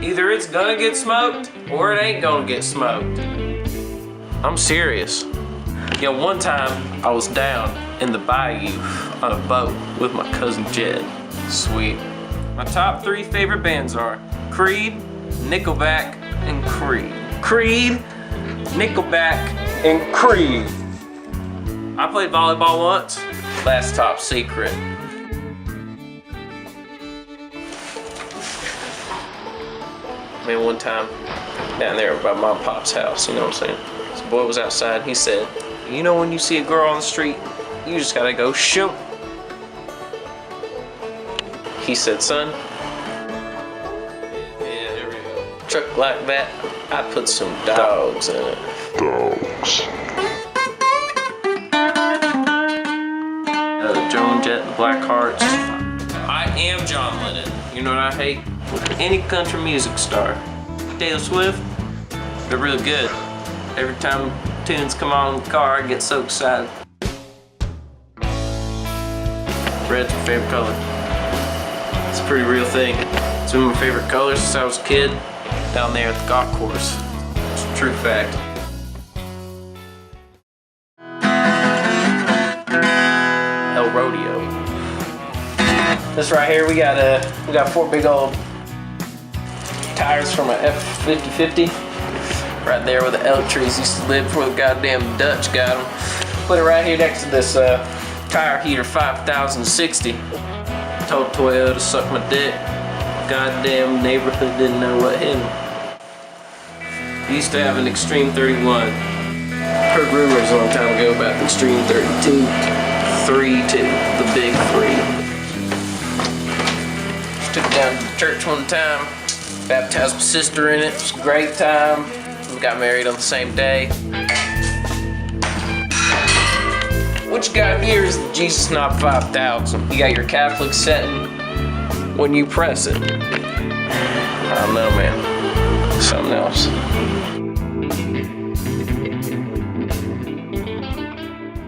Either it's gonna get smoked or it ain't gonna get smoked. I'm serious. You know, one time I was down in the bayou on a boat with my cousin Jed. Sweet. My top 3 favorite bands are Creed, Nickelback, and Creed. Creed, Nickelback, and Creed. I played volleyball once. That's top secret. Man, one time down there by my pop's house, you know what I'm saying? This boy was outside. He said, "You know when you see a girl on the street, you just gotta go shoot." He said, "Son, yeah, there we go. Truck like that, I put some dogs in it." Dogs. Joan Jett, the Black Hearts. I am John Lennon. You know what I hate? Any country music star. Taylor Swift, they're really good. Every time tunes come on in the car, I get so excited. Red's my favorite color. It's a pretty real thing. It's been my favorite color since I was a kid, down there at the golf course. It's a true fact. El Rodeo. This right here, we got 4 big old tires from a F-50-50. Right there where the elk trees used to live before the goddamn Dutch got them. Put it right here next to this tire heater 5060. Told Toyota to suck my dick. Goddamn neighborhood didn't know what hit him. Used to have an Extreme 31. Heard rumors a long time ago about the Extreme 32. 3-2, the big 3. Took it down to the church one time. Baptized my sister in it. It was a great time. We got married on the same day. What you got here is the Jesus Knob 5000. You got your Catholic setting when you press it. I don't know, man. Something else.